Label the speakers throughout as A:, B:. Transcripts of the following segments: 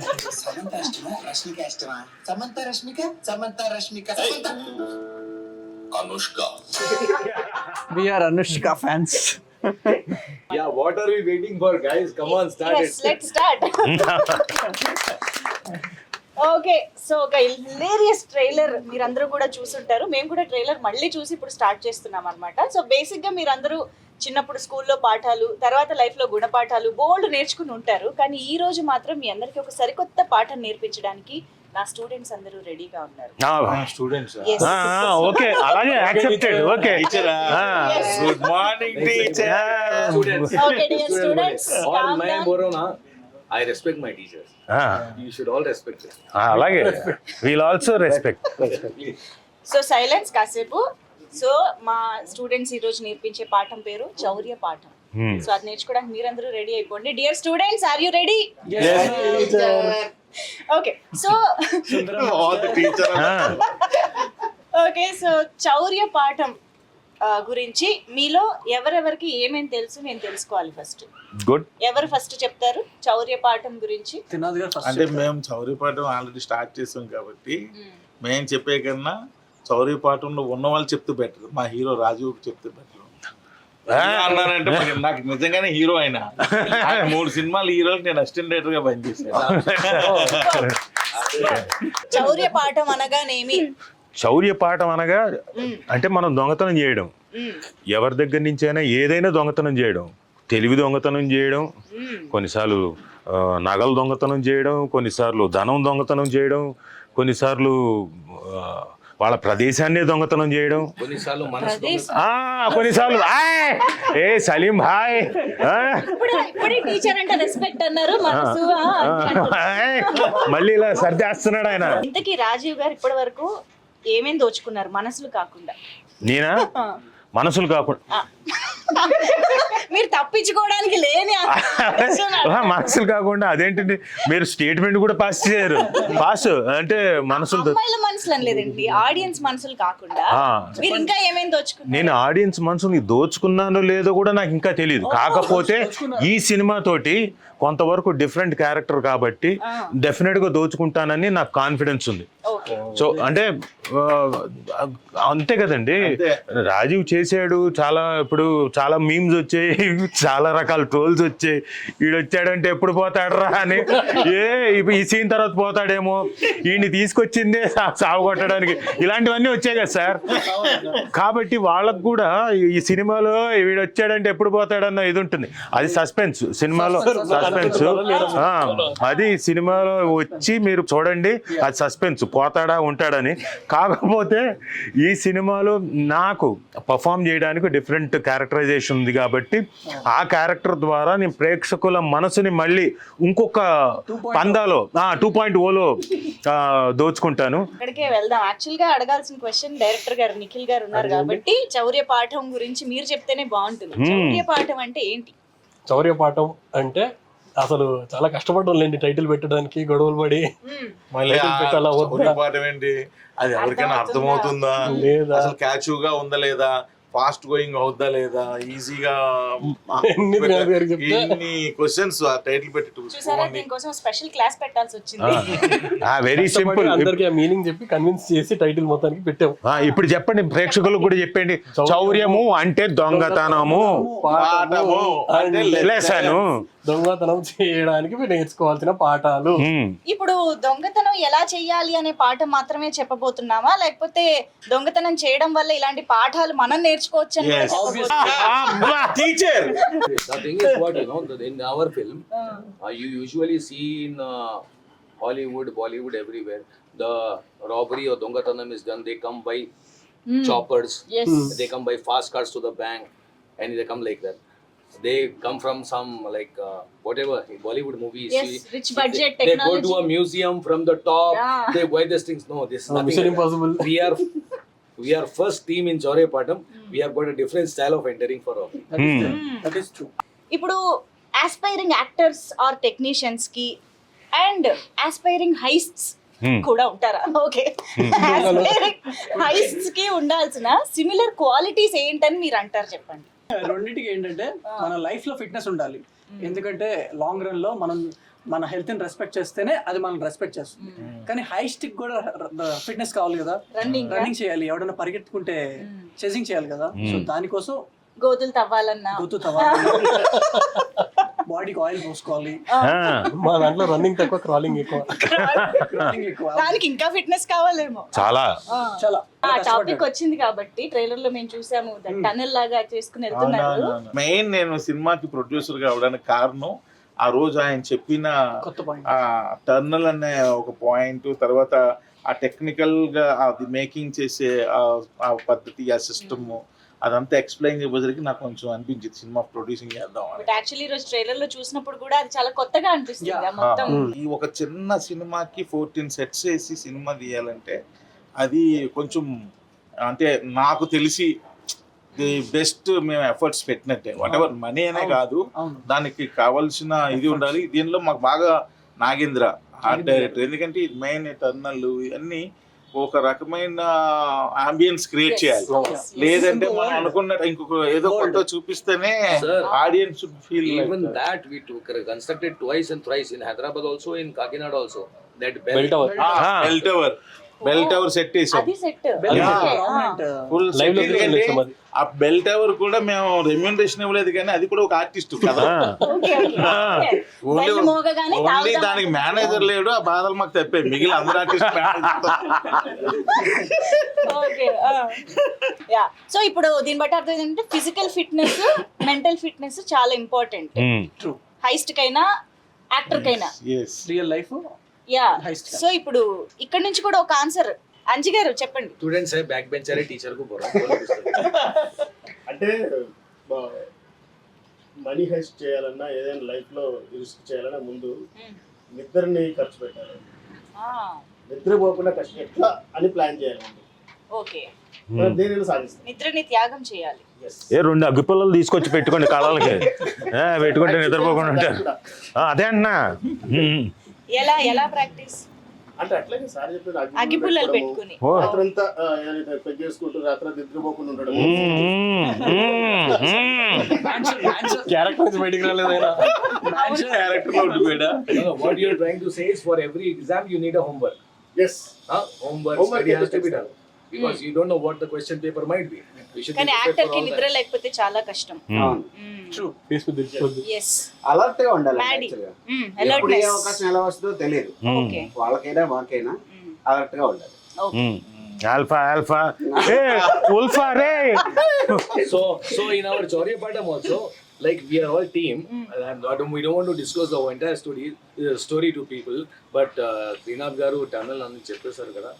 A: సమంత ఇష్టమా రష్మిక ఇష్టమా? Samantha Rashmika, Samantha Rashmika, Samantha Anushka.
B: We are Anushka fans.
C: Yeah, what are we waiting for, guys? Come on, start
D: Yes,
C: it.
D: let's start. Okay, so ఒక hilarious trailer మీరందరూ కూడా చూసుంటారు. మేము కూడా ట్రైలర్ మళ్ళీ చూసి ఇప్పుడు స్టార్ట్ చేస్తున్నాం అనమాట. సో బేసిక్గా మీరందరూ చిన్నప్పుడు స్కూల్లో పాఠాలు, తర్వాత లైఫ్లో గుణపాఠాలు బోల్డ్ నేర్చుకుని ఉంటారు. కానీ ఈ రోజు మాత్రం మీ అందరికీ ఒక సరికొత్త పాఠం నేర్పించడానికి నా స్టూడెంట్స్ అందరూ రెడీగా ఉన్నారు.
C: Students.
D: Yes.
E: ఓకే, అలాగే accepted. Okay,
D: Yes.
C: Good morning, teacher.
D: Okay, dear students,
C: All
D: calm
C: my
D: down.
C: Borona, I respect my teachers. You should all respect them.
E: అలాగే we'll also respect.
C: Please.
D: So silence కాసేపు. So మా students ఈ రోజు నేర్పించే పాఠం పేరు చౌర్య పాఠం. So అది నేర్చుకోవడానికి మీరందరూ రెడీ అయిపోండి. Dear students, are you ready? Okay, so okay, so చౌర్య పాఠం గురించి మీలో ఎవరెవరికి ఏమేమి తెలుసు నేను తెలుసుకోవాలి. First
E: good.
D: ఎవరు ఫస్ట్ చెప్తారు చౌర్య పాఠం గురించి?
B: తినదు కదా
F: అంటే మేము చౌర్యపాఠం ఆల్రెడీ స్టార్ట్ చేసాం కాబట్టి మేము చెప్పే కన్నా చౌర్యపాఠంలో ఉన్న వాళ్ళు చెప్తే బెటర్. మా హీరో రాజీవ్ చెప్తే బెటర్ అన్నానంటే మరి నాకు నిజంగానే హీరో అయినా 3 సినిమాలు హీరోకి నేను అసిస్టెంట్ డైరెక్టర్ గా పనిచేశాను.
D: చౌర్య పాఠం అనగానేమి?
E: శౌర్య పాఠం అనగా అంటే మనం దొంగతనం చేయడం, ఎవరి దగ్గర నుంచి అయినా ఏదైనా దొంగతనం చేయడం, తెలివి దొంగతనం చేయడం, కొన్నిసార్లు నగలు దొంగతనం చేయడం, కొన్నిసార్లు ధనం దొంగతనం చేయడం, కొన్నిసార్లు వాళ్ళ ప్రదేశాన్ని దొంగతనం చేయడం, కొన్నిసార్లు ఏ సలీం భాయ్
D: ఇప్పుడే టీచర్ అంటే రెస్పెక్ట్ అన్నారు, మనసు
E: మళ్ళీ ఇలా సర్దేస్తున్నాడు ఆయన.
D: ఇంతకీ రాజీవ్ గారు ఇప్పటి వరకు ఏమేమి దోచుకున్నారు మనసులు కాకుండా?
E: నేనా? మనసులు కాకుండా
D: మీరు తప్పించుకోవడానికి లేని
E: మనసులు కాకుండా అదేంటండి, మీరు స్టేట్మెంట్ కూడా పాస్ చేయరు. పాస్ అంటే మనసులు
D: మనసులు అనలేదండి, ఆడియన్స్ మనసులు కాకుండా మీరు ఇంకా ఏమేమి దోచుకున్నారు?
E: నేను ఆడియన్స్ మనసుని దోచుకున్నానో లేదో కూడా నాకు ఇంకా తెలియదు. కాకపోతే ఈ సినిమా తోటి కొంతవరకు డిఫరెంట్ క్యారెక్టర్ కాబట్టి డెఫినెట్ గా దోచుకుంటానని నాకు కాన్ఫిడెన్స్ ఉంది. సో అంటే అంతే కదండి, రాజీవ్ చేసాడు చాలా. ఇప్పుడు చాలా మీమ్స్ వచ్చాయి, చాలా రకాల ట్రోల్స్ వచ్చాయి. వీడు వచ్చాడంటే ఎప్పుడు పోతాడరా అని, ఈ సీన్ తర్వాత పోతాడేమో, వీడిని తీసుకొచ్చిందే సాగు కొట్టడానికి, ఇలాంటివన్నీ వచ్చాయి కదా సార్. కాబట్టి వాళ్ళకు కూడా ఈ సినిమాలో వీడు వచ్చాడంటే ఎప్పుడు పోతాడన్న ఇది ఉంటుంది. అది సస్పెన్స్ సినిమాలో, సస్పెన్స్ అది సినిమాలో వచ్చి మీరు చూడండి, అది సస్పెన్స్ పోతాడా ఉంటాడని. కాకపోతే ఈ సినిమాలో నాకు పర్ఫామ్ చేయడానికి డిఫరెంట్ క్యారెక్టరైజేషన్ ఉంది కాబట్టి ఆ క్యారెక్టర్ ద్వారా నేను ప్రేక్షకుల మనసుని మళ్ళీ ఇంకొక పందాలో 2.0లో దోచుకుంటాను.
D: అక్కడికే వెళ్దాం. యాక్చువల్ గా అడగాల్సిన క్వశ్చన్ డైరెక్టర్ గారు నిఖిల్ గారు ఉన్నారు కాబట్టి చౌర్య పాఠం గురించి మీరు చెప్తేనే బాగుంటుంది. చౌర్య పాఠం అంటే ఏంటి?
G: చౌర్య పాఠం అంటే అసలు చాలా కష్టపడ్డం లేండి టైటిల్ పెట్టడానికి, గొడవలు పడి
F: పాఠం ఏంటి, అది ఎవరికైనా అర్థమవుతుందా, అసలు క్యాచ్గా ఉందా లేదా, ఫాస్ట్ గోయింగ్ అవుద్దా లేదా, ఈజీగా ఇన్ని క్వశ్చన్స్ టైటిల్ పెట్టి
D: చూసారా, దీనికోసం స్పెషల్ క్లాస్ పెట్టాల్సి వచ్చింది.
E: Very simple.
G: అందరికి ఆ మీనింగ్ చెప్పి కన్విన్స్ చేసి టైటిల్ మొత్తానికి పెట్టాము.
E: ఇప్పుడు చెప్పండి ప్రేక్షకులకు కూడా చెప్పండి, చౌర్యము అంటే దొంగతనము,
F: పాఠము అంటే
E: లెసను,
G: దొంగతనం చేయడానికి మీరు నేర్చుకోవాల్సిన పాఠాలు.
D: ఇప్పుడు దొంగతనం ఎలా చెయ్యాలి అనే పాఠం మాత్రమే చెప్పబోతున్నామా, లేకపోతే దొంగతనం చేయడం వల్ల ఇలాంటి పాఠాలు మనం నేర్చుకోవచ్చు అని
F: teacher?
C: The thing is what, in our film, you usually see in Hollywood, Bollywood, everywhere, the robbery or dongatanam is done. They come by choppers.
D: Yes.
C: They come by fast cars to the bank, and they come like that. They come from some like whatever Bollywood movies.
D: Yes, rich budget
C: they
D: technology.
C: go to a museum from the top.
D: Yeah.
C: They buy these things. No, this is nothing.
G: Mission
C: like
G: Impossible.
C: We are first team in Chaurya Patam. We have got a different style of entering for all.
G: That is true.
D: ఇప్పుడు aspiring actors are technicians కి and aspiring హైస్ట్స్ కూడా ఉంటారా? Okay, aspiring హైస్ట్స్ కి ఉండాల్సిన similar qualities ఏంటని మీరు అంటారు, చెప్పండి.
B: రెండింటికి ఏంటంటే మన లైఫ్ లో ఫిట్నెస్ ఉండాలి. ఎందుకంటే లాంగ్ రన్ లో మనం మన హెల్త్ ని రెస్పెక్ట్ చేస్తేనే అది మనం రెస్పెక్ట్ చేస్తుంది. కానీ హైస్ట్ కి కూడా ఫిట్నెస్ కావాలి కదా, రన్నింగ్ చేయాలి, ఎవడన్నా పరిగెత్తుకుంటే చేసింగ్ చేయాలి కదా. సో దానికోసం
D: గోతులు తవ్వాలన్నా
B: గుర్తు తవ్వాలి, బాడీకి ఆయిల్ పోసుకోవాలి,
G: మా దాంట్లో రన్నింగ్ తక్కువ క్రాలింగ్ ఎక్కువ.
B: రన్నింగ్ ఎక్కువ,
D: దానికి ఇంకా ఫిట్నెస్ కావాలేమో.
E: చాలా
B: చాలా
D: ఆ టాపిక్ వచ్చింది కాబట్టి ట్రైలర్ లో మేము చూసాము టనల్ లాగా చేసుకుని వెళ్తున్నారు.
F: మెయిన్ నేను సినిమాకి ప్రొడ్యూసర్ గా అవడానికి కారణం ఆ రోజు ఆయన చెప్పిన
B: కొత్త పాయింట్.
F: ఆ టర్నల్ అనే ఒక పాయింట్, తర్వాత ఆ టెక్నికల్ గా అది మేకింగ్ చేసే ఆ పద్ధతి, ఆ సిస్టమ్, అదంతా ఎక్స్ప్లెయిన్ చేయబోసరికి నాకు కొంచెం అనిపించింది సినిమా ప్రొడ్యూసింగ్ చేద్దాం అని.
D: బట్ యాక్చువల్లీ ఈ రోజు ట్రైలర్ లో చూసినప్పుడు కూడా అది చాలా కొత్తగా అనిపిస్తుంది ఆ మొత్తం.
F: ఈ ఒక చిన్న సినిమాకి 14 సెట్స్ వేసి సినిమా తీయాలంటే అది కొంచెం, అంటే నాకు తెలిసి ది బెస్ట్ మేము ఎఫర్ట్స్ పెట్టినట్టే. వాట్ ఎవర్ మనీ అనే కాదు, దానికి కావాల్సిన ఇది ఉండాలి. దీనిలో మాకు బాగా నాగేంద్ర ఆర్ట్ డైరెక్టర్, ఎందుకంటే ఇది మెయిన్ టర్నల్ ఇవన్నీ ఒక రకమైన అంబియన్స్ క్రియేట్ చేయాలి. లేదంటే మనం అనుకున్నట్టు ఇంకొక ఏదో కొత్త చూపిస్తేనే audience feel.
C: Even that we took constructed twice and thrice in Hyderabad also, in Kakinada also. That
G: Bell tower.
F: Bell tower set వేసాం,
D: అది సెట్
F: ఫుల్
G: Live లో చూసాం అది.
F: ఆ బెల్ టవర్ కూడా మేము రెమ్యూనరేషన్ ఇవ్వలేదు, కానీ అది కూడా ఒక ఆర్టిస్ట్ కదా. ఓన్లీ ఓన్లీ దానికి మేనేజర్ లేడు, ఆ బాధలు మాకు తప్పాయి. మిగిలిన అందరు ఆర్టిస్ట్
D: యా. సో ఇప్పుడు దీన్ని బట్టి అర్థం ఏంటంటే ఫిజికల్ ఫిట్నెస్, మెంటల్ ఫిట్నెస్ చాలా ఇంపార్టెంట్ హైస్ట్ కైనా యాక్టర్ కైనా.
B: Real life.
D: యా. సో ఇప్పుడు ఇక్కడ నుంచి కూడా ఒక ఆన్సర్ అంజి గారు చెప్పండి.
C: students है back bencher है teacher को बोल
H: అంటే మనీ హైస్ట్ చేయాలన్నా ఏదైనా లైఫ్ లో రిస్క్ చేయాలన్నా ముందు నిద్రని ఖర్చు పెట్టాలి. నిద్రపోకుండా కష్టం ఎట్లా అని ప్లాన్ చేయాలి.
D: ఓకే,
H: మనం దేనిని సాధిస్తాం.
D: నిద్రని త్యాగం చేయాలి.
E: ఏ 2 అగ్గిపుల్లలు తీసుకొచ్చి పెట్టుకోండి కళలకి, పెట్టుకుంటే నిద్రపోకుండా ఉంటారు. అదే అన్నా.
D: ఎలా ఎలా ప్రాక్టీస్
H: అంటే అట్లాగే సార్ చెప్పిన
D: అగ్గిపుల్లలు పెట్టుకుని
H: రాత్రంతా పెగ్ చేసుకుంటూ రాత్రి నిద్రపోకుండా ఉండడం.
G: క్యారెక్టర్ నుంచి బయటికి రాలేదైనా.
F: క్యారెక్టర్ లో ఉండిపోయాడా.
C: what you are trying to say is for every exam you need a homework.
H: Yes.
C: Homework study has to be done because you don't know what the question paper might be. You should
D: కానీ
C: be prepared
D: actor
C: for
D: కి
C: all
D: నిద్ర
C: that.
D: లేకపోతే చాలా కష్టం. Yes,
I: alert గా ఉండాలి.
D: Maddy.
I: ఎప్పుడు ఏ
D: alertness.
I: అవకాశం ఎలా వస్తుందో తెలియదు.
D: ఓకే,
I: వాళ్ళకైనా మాకైనా అలర్ట్ గా ఉండాలి.
D: Okay.
E: Alpha alpha ULFA ray.
C: So in our Chauryapatam also, like we are all team, and we don't want to disclose the entire story to people, but Srinath garu tunnel అని చెప్పేశారు కదా.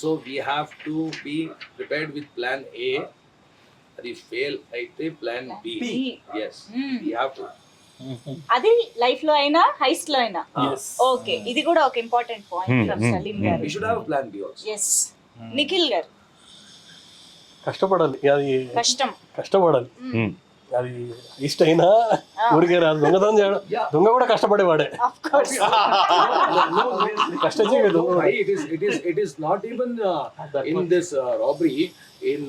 C: So we have to be prepared with plan A. అది fail అయితే plan B. Yes, we have to.
D: అది life లో అయినా heist లో అయినా. ఓకే, ఇది కూడా ఒక ఇంపార్టెంట్ పాయింట్ ఫ్రమ్ సలీం గారు.
C: We should have a plan B also.
D: Yes. Nikhil గారు
G: కష్టపడాలి, అది
D: కష్టపడాలి.
G: అది ఇష్ట అయినా ఊరికే రాదు. దొంగతనం చేయడం, దొంగ కూడా కష్టపడేవాడే.
D: Of course.
G: కష్టజీవి దొంగ.
C: It is not even in this robbery, in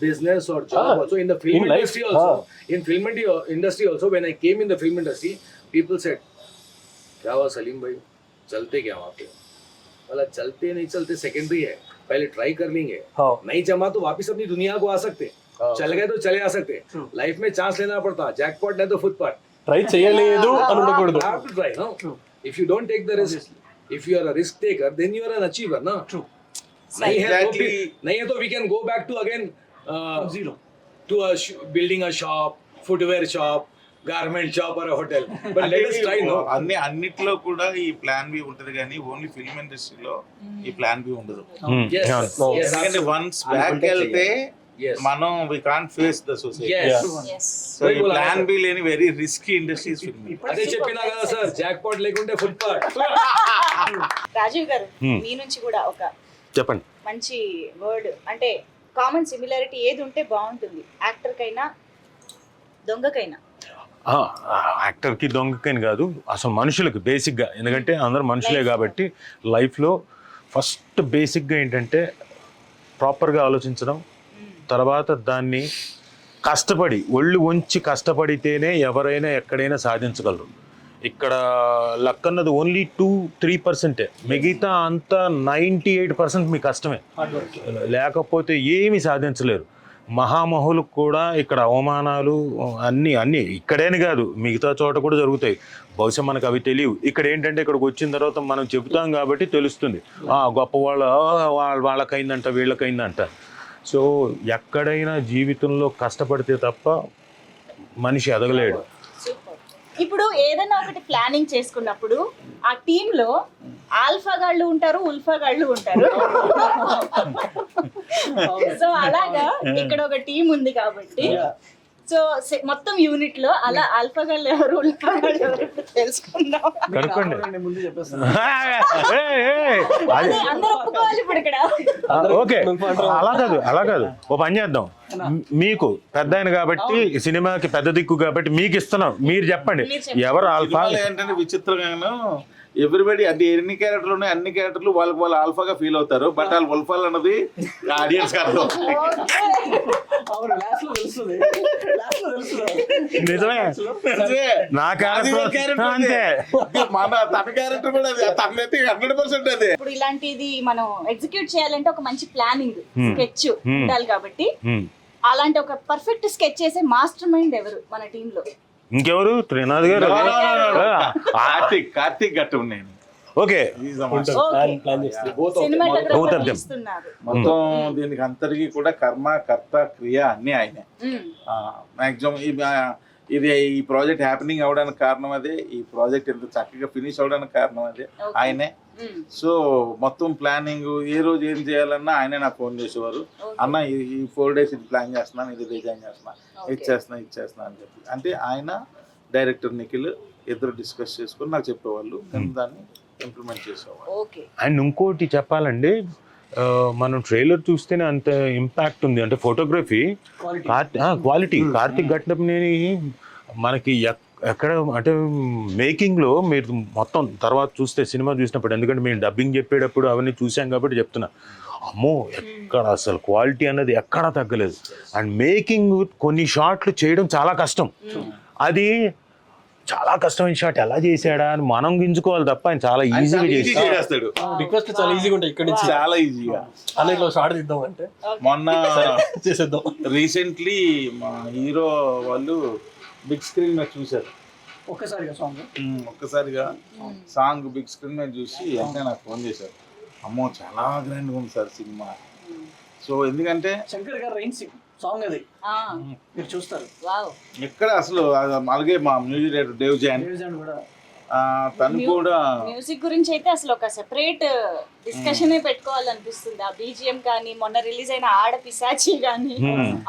C: business or job also, in the film
G: in
C: industry
G: life,
C: also. In film industry also, when I came in the film industry, people said, क्या हुआ सलीम भाई, चलते क्या वहाँ पे? वाला चलते नहीं चलते सेकेंडरी है, पहले ट्राई कर लेंगे, नहीं जमा तो वापस अपनी दुनिया को आ सकते, चल गए तो चले आ सकते. लाइफ में चांस लेना पड़ता, जैकपॉट नहीं तो फुटपाथ.
G: ట్రై చేయలేదు అని ఉండకూడదు.
C: You have to try, no? If you don't take the risk, if you are a risk taker, then you are an achiever, no? True. नहीं है तो we can go back to again zero to building a shop, footwear shop, garment shop or a hotel. But let us try, no?
F: అన్నిట్లో కూడా ఈ plan B ఉంటది, కానీ only film ఇండస్ట్రీలో ఈ ప్లాన్ బి ఉండదు.
C: Yes.
F: ఎందుకంటే వన్స్ బ్యాక్ వెళ్తే మనం we can't face the society.
D: Yes.
F: So ఈ ప్లాన్ బి లేని వెరీ రిస్కీ ఇండస్ట్రీస్ ఫిల్మ్.
C: అదే చెప్పినా కదా సార్, జాక్పాట్ లేకుంటే ఫుట్పాత్.
D: రాజీవ్ గారు మీ నుంచి కూడా ఒక
E: చెప్పండి.
D: మంచి వర్డ్, అంటే కామన్ సిమిలారిటీ ఏది ఉంటే బాగుంటుంది యాక్టర్ కైనా దొంగకైనా?
E: యాక్టర్కి దొంగకని కాదు, అసలు మనుషులకు బేసిక్గా, ఎందుకంటే అందరూ మనుషులే కాబట్టి లైఫ్లో ఫస్ట్ బేసిక్గా ఏంటంటే ప్రాపర్గా ఆలోచించడం, తర్వాత దాన్ని కష్టపడి ఒళ్ళు వంచి కష్టపడితేనే ఎవరైనా ఎక్కడైనా సాధించగలరు. ఇక్కడ లక్ అన్నది ఓన్లీ 2-3%. మిగతా అంతా 98% మీ కష్టమే. లేకపోతే ఏమీ సాధించలేరు. మహామహులకు కూడా ఇక్కడ అవమానాలు అన్నీ ఇక్కడేని కాదు, మిగతా చోట కూడా జరుగుతాయి. బహుశా మనకు అవి తెలియవు. ఇక్కడ ఏంటంటే ఇక్కడికి వచ్చిన తర్వాత మనం చెబుతాం కాబట్టి తెలుస్తుంది. గొప్ప వాళ్ళకైందంట, వీళ్ళకైందంట. సో ఎక్కడైనా జీవితంలో కష్టపడితే తప్ప మనిషి ఎదగలేడు.
D: ఇప్పుడు ఏదైనా ఒకటి ప్లానింగ్ చేసుకున్నప్పుడు ఆ టీమ్ లో ఆల్ఫా గాళ్ళు ఉంటారు, ఉల్ఫా గాళ్ళు ఉంటారు. సో అలాగా ఇక్కడ ఒక టీం ఉంది కాబట్టి సో మొత్తం యూనిట్ లో అలా ఆల్ఫా గాళ్ళు ఎవరు, ఉల్ఫా గాళ్ళు ఎవరు తెలుసుకుందాం.
E: కనుక్కోండి.
B: ముందు చెప్పేస్తాను.
D: అదే అందరూ ఒప్పుకోవాలి ఇప్పుడు ఇక్కడ.
E: ఓకే, అలా కాదు ఓ పని చేద్దాం. మీకు పెద్ద ఆయన కాబట్టి, సినిమాకి పెద్ద దిక్కు కాబట్టి మీకు ఇస్తున్నాం. మీరు చెప్పండి ఎవరు ఆల్ఫా.
F: ఏంటంటే విచిత్రంగాను ఎవ్రీబడి అంటే ఎన్ని క్యారెక్టర్లు ఉన్నాయి, అన్ని క్యారెక్టర్లు వాళ్ళు ఆల్ఫాగా ఫీల్ అవుతారు. బట్ వాళ్ళు ఉల్ఫాల్ అన్నది ఆడియన్స్ అర్థం.
E: నిజమే, నా క్యారెక్టర్ అంతే.
F: మన తన క్యారెక్టర్ కూడా అది తనైతే 100% అదే.
D: ఇప్పుడు ఇలాంటిది మనం ఎగ్జిక్యూట్ చేయాలంటే ఒక మంచి ప్లానింగ్ స్కెచ్ ఉండాలి కాబట్టి అలాంటి ఒక పర్ఫెక్ట్ స్కెచ్ చేసే మాస్టర్ మైండ్ ఎవరు మన టీమ్ లో?
E: ఇంకెవరు? త్రినాథ్ గారు.
F: కార్తీక్ గట్టు నేను.
E: ఓకే,
F: మొత్తం దీనికి అంతరికి కూడా కర్మ, కర్త, క్రియ అన్ని ఆయనే. మాక్సిమం ఇది ఈ ప్రాజెక్ట్ హ్యాపెనింగ్ అవడానికి కారణం అదే, ఈ ప్రాజెక్ట్ ఎంత చక్కగా ఫినిష్ అవడానికి కారణం అదే ఆయనే. సో మొత్తం ప్లానింగ్ ఏ రోజు ఏం చేయాలన్నా ఆయనే నాకు ఫోన్ చేసేవారు. అన్న ఈ 4 days ఇది ప్లాన్ చేస్తున్నాను, ఇది డిజైన్ చేస్తున్నా, ఇచ్చేస్తున్నా అని చెప్పి. అంటే ఆయన డైరెక్టర్ నిఖిల్ ఇద్దరు డిస్కస్ చేసుకుని నాకు చెప్పేవాళ్ళు, నేను దాన్ని ఇంప్లిమెంట్ చేసేవాళ్ళు.
E: అండ్ ఇంకోటి చెప్పాలండి, మనం ట్రైలర్ చూస్తేనే అంత ఇంపాక్ట్ ఉంది. అంటే ఫోటోగ్రఫీ క్వాలిటీ. కార్తీక్ ఘట్నప్నేని మనకి ఎక్కడ అంటే మేకింగ్లో మీరు మొత్తం తర్వాత చూస్తే, సినిమా చూసినప్పుడు, ఎందుకంటే మేము డబ్బింగ్ చెప్పేటప్పుడు అవన్నీ చూసాం కాబట్టి చెప్తున్నా, అమ్మో ఎక్కడ అసలు క్వాలిటీ అన్నది ఎక్కడా తగ్గలేదు. అండ్ మేకింగ్ కొన్ని షాట్లు చేయడం చాలా కష్టం. అది చాలా కష్టమైన షాట్ ఎలా చేశాడా అని మనం గింజుకోవాలి తప్ప ఆయన చాలా ఈజీగా
F: చేస్తాడు.
G: రిక్వెస్ట్ చాలా ఈజీగా ఉంటాయి ఇక్కడ నుంచి,
F: చాలా ఈజీగా.
G: అన్నిట్లో షాట్ తీద్దాం అంటే
F: మొన్న
G: చేసేద్దాం.
F: రీసెంట్లీ మా హీరో వాళ్ళు బిగ్ స్క్రీన్ మీద చూశారు. ఒక్కసారిగా సాంగ్ బిగ్ స్క్రీన్ మీద చూసి అంటే నాకు ఫోన్ చేశారు, అమ్మో చాలా గ్రాండ్గా ఉంది సార్ సినిమా. సో ఎందుకంటే
B: శంకర్ గారు రైన్ సాంగ్ అది మీరు చూస్తారు.
F: ఎక్కడ అసలు అలాగే మా మ్యూజిక్ డైరెక్టర్ దేవ్ జైన్ తను కూడా
D: మ్యూజిక్ గురించి అయితే అసలు ఒక సెపరేట్ డిస్కషన్ పెట్టుకోవాలనిపిస్తుంది. ఆ బీజిఎం కానీ, మొన్న రిలీజ్ అయిన ఆడ పిశాచి కానీ,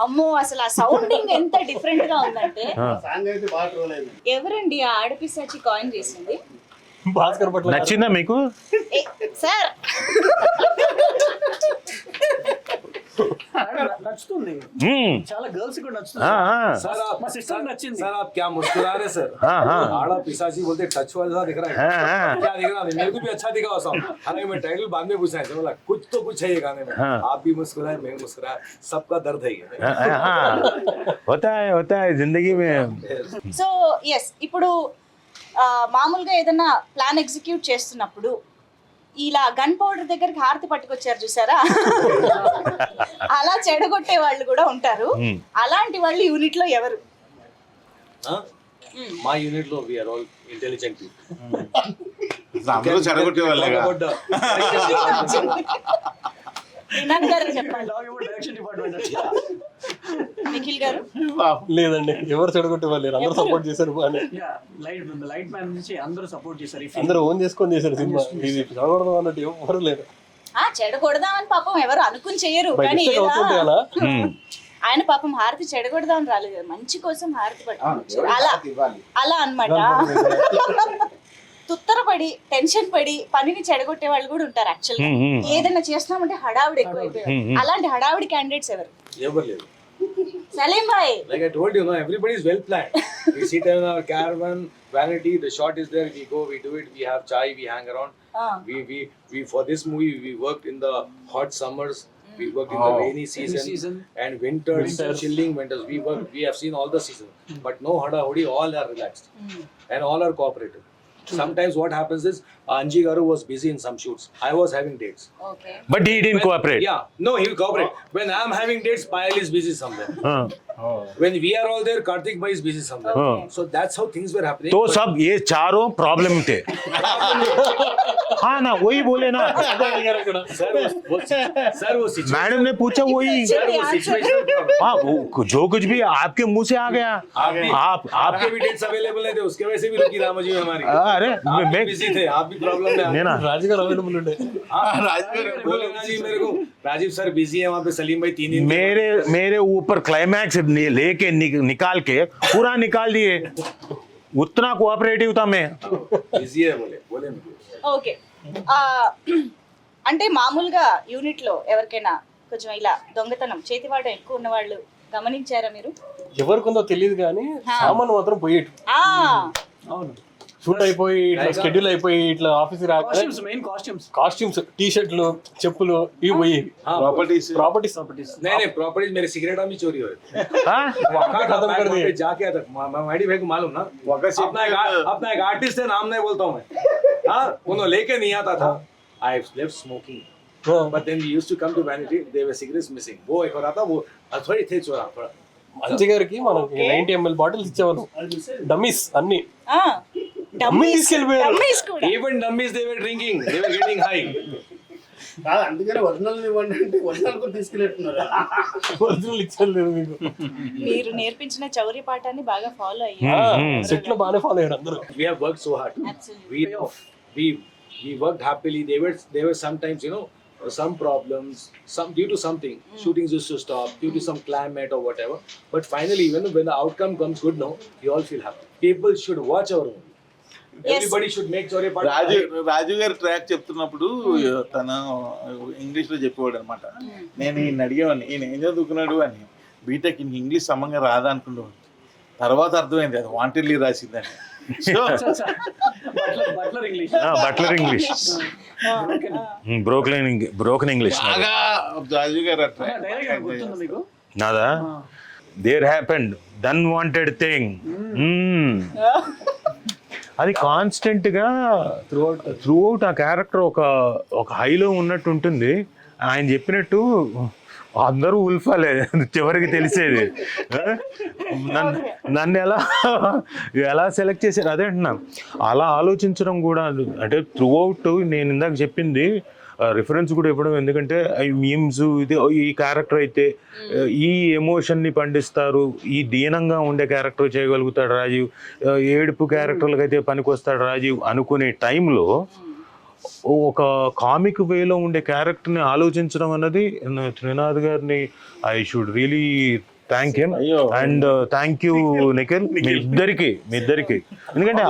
D: అమ్మో అసలు ఆ సౌండింగ్ ఎంత డిఫరెంట్ గా ఉందంటే. ఎవరండి ఆ ఆడ పిశాచి కాయిన్ చేసింది?
G: భాస్కర్ పట్ల
E: నచ్చిందా మీకు
D: సార్?
B: నచ్చుతుంది, చాలా గర్ల్స్ కూడా నచ్చుతుంది. మా సిస్టర్ నచ్చింది.
C: सर आप क्या मुस्कुरा रहे सर? आड़ा पिशाची बोलते टच वाला दिख रहा है, क्या दिख रहा है? मेरे को भी अच्छा दिखा वो सॉन्ग। हालांकि मैं टाइटल बाद में पूछा है, बोला कुछ तो कुछ है ये गाने में। आप भी मुस्कुराए, मैं मुस्कुराया, सबका दर्द है ये।
E: होता है जिंदगी में.
D: సో ఎస్, ఇప్పుడు మామూలుగా ఏదైనా ప్లాన్ ఎగ్జిక్యూట్ చేస్తున్నప్పుడు ఇలా గన్ పౌడర్ దగ్గరికి హారతి పట్టుకొచ్చారు చూసారా, అలా చెడగొట్టే వాళ్ళు కూడా ఉంటారు. అలాంటి వాళ్ళు యూనిట్ లో ఎవరు?
C: మా యూనిట్ లో we are all intelligent people.
F: అందరూ చెడగొట్టే వాళ్ళే.
D: చెప్పండి నిఖిల్ గారు.
G: లేదండి, ఎవరు చెడగొట్టే వాళ్ళు అందరూ సపోర్ట్ చేశారు. బాగానే
B: లైట్ మ్యాన్ నుంచి అందరూ సపోర్ట్ చేశారు.
G: అందరూ ఓన్ చేసుకొని చేశారు సినిమా. ఇది చెడగొడదాం అన్నట్టు ఎవరు లేరు.
D: చెడగొడదామని పాపం ఎవరు అనుకుని చెయ్యరు, కానీ ఆయన పాపం హారతి చెడగొడదామని రాలేదు, మంచి కోసం హారతి పట్టుకొచ్చారు. అలా అన్నమాట. తుత్తరపడి టెన్షన్ పడి పనిని చెడగొట్టే వాళ్ళు కూడా ఉంటారు. యాక్చువల్గా ఏదైనా చేస్తున్నామంటే హడావిడి ఎక్కువైపోయారు. అలాంటి హడావిడి క్యాండిడేట్స్ ఎవరు?
C: ఎవరు లేరు.
D: సలీం భాయ్,
C: like I told you, no, everybody is well planned. We sit in our caravan, vanity, the shot is there, we go, we do it, we have chai, we hang around. We for this movie we worked in the hot summers. We worked in the rainy season, and winters, chilling winters. We have seen all the seasons, but no hada hodi. All are relaxed, and all are cooperative. Sometimes what happens is Anji Garu was busy in some shoots. I was having dates.
D: Okay
E: But he didn't cooperate.
C: Yeah, no, he will cooperate. When I am having dates, Payal is busy somewhere. When we are all there, Karthik Bhai is busy somewhere. So that's how things were happening.
E: तो सब ये चारों problem थे. हाँ ना वही बोले ना.
C: Sir, वो situation.
E: मैडम ने पूछा वही.
C: Sir, वो situational problem.
E: हाँ वो जो कुछ भी आपके मुंह से आ गया. आप
C: आपके भी डेट्स अवेलेबल नहीं थे, उसके वजह से भी रुकी रामोजी में हमारी.
E: अरे
C: आप
E: मैं
C: बिजी थे, आप भी प्रॉब्लम में.
E: नहीं ना.
G: రాజు గారు అవైలబుల్ ఉండే
C: बोले ना जी मेरे को, राजीव सर बिजी है वहाँ पे, सलीम भाई 3 दिन.
E: मेरे ऊपर क्लाइमैक्स लेके निकाल के पूरा निकाल दिए. उतना कोऑपरेटिव था मैं.
C: बिजी है बोले मुझे.
D: ఓకే అంటే మామూలుగా యూనిట్ లో ఎవరికైనా కొంచెం ఇలా దొంగతనం చేతివాటం ఎక్కువ ఉన్న వాళ్ళు గమనించారా మీరు?
G: ఎవరికి ఉందో తెలియదు కానీ సామాన్ మాత్రం పోయేటు
D: ఆ
B: అవును.
G: షూట్ అయిపోయి ఇట్లా షెడ్యూల్ అయిపోయి ఇట్లా ఆఫీస్ రాక
B: costumes, main costumes.
G: Costumes, T షర్ట్లు, చెప్పులు ఇవి పోయేవి.
C: हाँ
F: ప్రాపర్టీస్
G: ప్రాపర్టీస్
C: नहीं प्रॉपर्टीज मेरे सिगरेट में चोरी हो रही.
E: हाँ?
G: खत्म कर दिए.
C: जाके आता मैडी भाई को मालूम ना, अपना एक आर्टिस्ट है, नाम नहीं बोलता हूँ मैं. हाँ, उन्होंने लेके नहीं आता था. I left smoking, but then we used to come to Vanity. There were cigarettes missing. वो एक और आता वो थोड़ी थे चोरा थोड़ा.
G: మంచి గారికి మనకి 90 ml బాటిల్స్ ఇచ్చేవాళ్ళు, డమ్మీస్ అన్ని.
D: ఆ
G: డమ్మీ తీసుకెళ్ళిపోయారు.
D: డమ్మీస్ కూడా.
C: Even dummies they were drinking. They were getting high.
H: కాదు అందుకని ఒరిజినల్ ఇవ్వండి అంటే ఒరిజినల్ కూడా తీసుకెళ్ళిట్టున్నారు.
G: ఒరిజినల్ ఇచ్చేయలేదు మీకు.
D: మీరు నేర్పించిన చౌర్య పాఠాన్ని బాగా ఫాలో అయ్యారు.
G: సెట్ లో బాగానే ఫాలో అయ్యారు అందరూ.
C: We have worked so hard.
D: Absolutely.
C: We worked happily. There were sometimes, you know, some problems, due to something. Shootings used to stop due to some climate or whatever. But finally, when the outcome comes good, no, we all feel happy. People should watch our movie. Everybody should make Chaurya Part.
F: రాజు గారు track చెప్తున్నప్పుడు తను English లో చెప్పేవాడు అనమాట. నేను ఈయన అడిగేవాడిని ఈయన ఏం చదువుకున్నాడు అని. బీటెక్ ఈయనకి ఇంగ్లీష్ సమంగా రాదా అనుకునేవాడు. తర్వాత అర్థమైంది అది వాంటెడ్లీ రాసిందని.
B: Butler English.
E: Butler English, broken English.
F: బాగా రాజు గారు
B: డైరెక్ట్ గుర్తుందా మీకు?
E: నాదా there happened then wanted thing. అది కాన్స్టెంట్ గా త్రూ అవుట్ ఆ క్యారెక్టర్ ఒక హైలో ఉన్నట్టు ఉంటుంది. ఆయన చెప్పినట్టు అందరూ ఉల్ఫాలే చివరికి తెలిసేది. నన్ను ఎలా సెలెక్ట్ చేశారు అదే అంటున్నా. అలా ఆలోచించడం కూడా అంటే త్రూ అవుట్ నేను ఇందాక చెప్పింది రిఫరెన్స్ కూడా ఇవ్వడం. ఎందుకంటే మీమ్స్ ఇది ఈ క్యారెక్టర్ అయితే ఈ ఎమోషన్ని పండిస్తారు, ఈ దీనంగా ఉండే క్యారెక్టర్ చేయగలుగుతాడు రాజీవ్, ఏడుపు క్యారెక్టర్లకు అయితే పనికొస్తాడు రాజీవ్ అనుకునే టైంలో ఒక కామిక్ వేలో ఉండే క్యారెక్టర్ని ఆలోచించడం అన్నది త్రినాథ్ గారిని I should really thank him and thank you Nikhil. మీ ఇద్దరికి ఎందుకంటే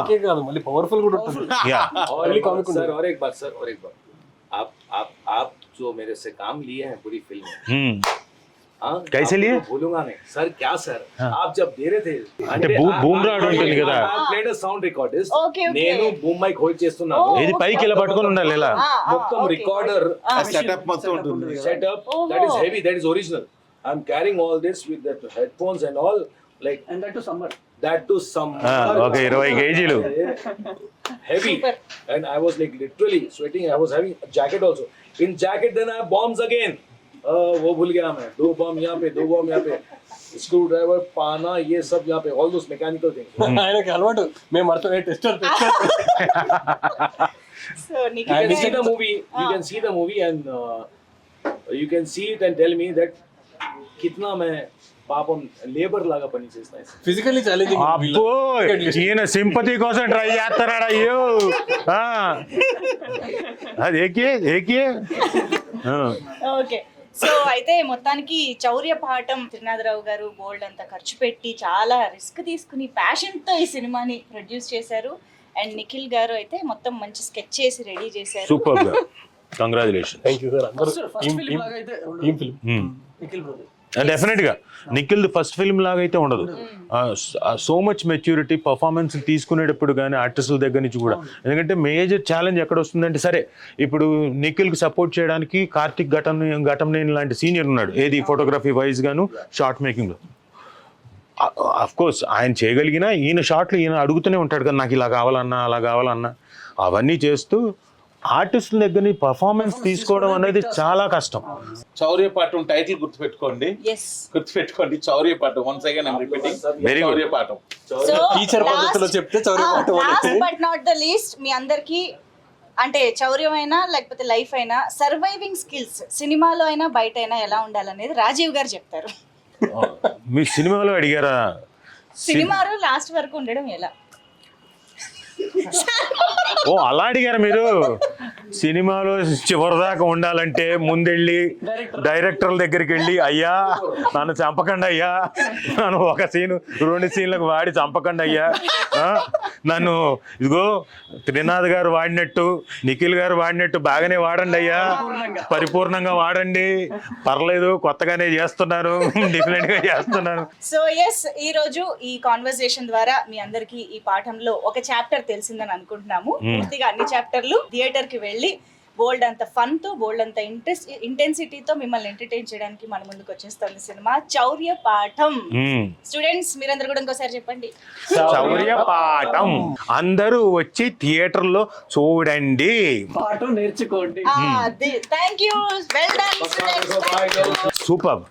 G: మళ్ళీ పవర్ఫుల్ కూడా ఉంటుంది.
C: सर और एक बात आप जो मेरे से काम लिए हैं पूरी फिल्म में,
E: कैसे लिए?
C: भूलूंगा नहीं सर. क्या सर आप जब दे रहे थे
E: అంటే బూమ్రాడ్ ఉంటుంది కదా,
C: ప్లేడ్ సౌండ్ రికార్డర్స్.
D: Okay.
C: నేను బూమ్ మైక్ హోల్డ్ చేస్తున్నాను.
E: ఇది పైకి ఇలా పట్టుకొని ఉండాలి ఇలా
C: మొత్తం రికార్డర్
F: సెటప్ మొత్తం ఉంటుంది.
C: setup that is heavy, that is original. I'm carrying all this with that headphones and all, like
B: And that to summer.
C: that to some
E: ఒక 20 kgs.
C: heavy. And I was like literally sweating. I was having a jacket also. In jacket then I have bombs again. वो भूल गया मैं. 2 bomb यहाँ पे, 2 bomb यहाँ पे, screw driver पाना, ये सब यहाँ पे, all those mechanical things.
G: ఆయనకి అలవాటు. మేము అర్థం tester
D: so
C: You can see the movie. You can see the movie and you can see it and tell me that कितना मैं పాపం లేబర్ లాగా పని చేస్తాయి.
G: Physically challenging.
E: అబ్బో ఈయన సింపతి కోసం ట్రై చేస్తున్నాడు. అయ్యో అది ఏకే.
D: ఓకే. సో అయితే మొత్తానికి చౌర్య పాఠం త్రినాథరావు గారు బోల్డ్ అంతా ఖర్చు పెట్టి చాలా రిస్క్ తీసుకుని ప్యాషన్తో ఈ సినిమాని ప్రొడ్యూస్ చేశారు. అండ్ నిఖిల్ గారు అయితే మొత్తం మంచి స్కెచ్ చేసి రెడీ చేశారు.
E: సూపర్ గా కంగ్రాచులేషన్.
G: Thank you sir. అందరూ
B: ఫస్ట్ ఫిల్మ్ లాగా అయితే
G: team film.
B: Nikhil brother.
E: Definite గా నిఖిల్ ఫస్ట్ ఫిల్మ్ లాగా అయితే ఉండదు. సో మచ్ మెచ్యూరిటీ పర్ఫార్మెన్స్ తీసుకునేటప్పుడు కానీ ఆర్టిస్టుల దగ్గర నుంచి కూడా. ఎందుకంటే మేజర్ ఛాలెంజ్ ఎక్కడ వస్తుందంటే, సరే ఇప్పుడు నిఖిల్కి సపోర్ట్ చేయడానికి కార్తిక్ ఘటంనేని లాంటి సీనియర్ ఉన్నాడు, ఏది ఫోటోగ్రఫీ వైజ్ గాను షార్ట్ మేకింగ్లో. అఫ్ కోర్స్ ఆయన చేయగలిగినా ఈయన షార్ట్లు ఈయన అడుగుతూనే ఉంటాడు కదా, నాకు ఇలా కావాలన్నా అలా కావాలన్నా. అవన్నీ చేస్తూ ఆర్టిస్టుల దగ్గర నుంచి పర్ఫార్మెన్స్ తీసుకోవడం అనేది చాలా కష్టం.
F: చౌర్యపాఠం టైటిల్ గుర్తుపెట్టుకోండి,
D: ఎస్
F: గుర్తుపెట్టుకోండి. Chauryapaatam, once again I'm repeating,
E: Very good.
F: Chauryapaatam.
D: So
G: teacher పద్ధతిలో చెప్తే చౌర్యపాఠం
D: లాస్ట్
G: అనేది.
D: బట్ నాట్ ద లీస్ట్, మీ అందరికి అంటే చౌర్యమైనా లేకపోతే లైఫ్ అయినా సర్వైవింగ్ స్కిల్స్ సినిమాలో అయినా బయట అయినా ఎలా ఉండాలనేది రాజీవ్ గారు చెప్తారు.
E: మీ సినిమాలో అడిగారా?
D: సినిమాలో లాస్ట్ వరకు ఉండడం ఎలా?
E: ఓ అలా అడిగారా మీరు? సినిమాలో చివరిదాకా ఉండాలంటే ముందెళ్ళి డైరెక్టర్ల దగ్గరికి వెళ్ళి, అయ్యా నన్ను చంపకండి అయ్యా, నన్ను ఒక సీను 2 సీన్లకు వాడి చంపకండి అయ్యా, నన్ను ఇదిగో త్రినాథ్ గారు వాడినట్టు నిఖిల్ గారు వాడినట్టు బాగానే వాడండి అయ్యా, పరిపూర్ణంగా వాడండి, పర్లేదు కొత్తగానే చేస్తున్నాను, డిఫరెంట్ గా చేస్తున్నాను.
D: సో ఎస్, ఈ రోజు ఈ కాన్వర్సేషన్ ద్వారా మీ అందరికి ఈ పాఠంలో ఒక చాప్టర్ తెలిసిందని అనుకుంటున్నాము. పూర్తిగా అన్ని చాప్టర్లు థియేటర్ కి వెళ్ళి బోల్డ్ అంత ఫన్ తో, బోల్డ్ అంత ఇంటెన్సిటీతో మిమ్మల్ని ఎంటర్టైన్ చేయడానికి మన ముందుకు వచ్చేస్తుంది సినిమా చౌర్య పాఠం. స్టూడెంట్స్ మీరందరూ కూడా ఇంకోసారి చెప్పండి,
E: చౌర్య పాఠం. అందరూ వచ్చి థియేటర్లో చూడండి,
B: పాఠం నేర్చుకోండి.
D: Thank you, well done.
E: Super.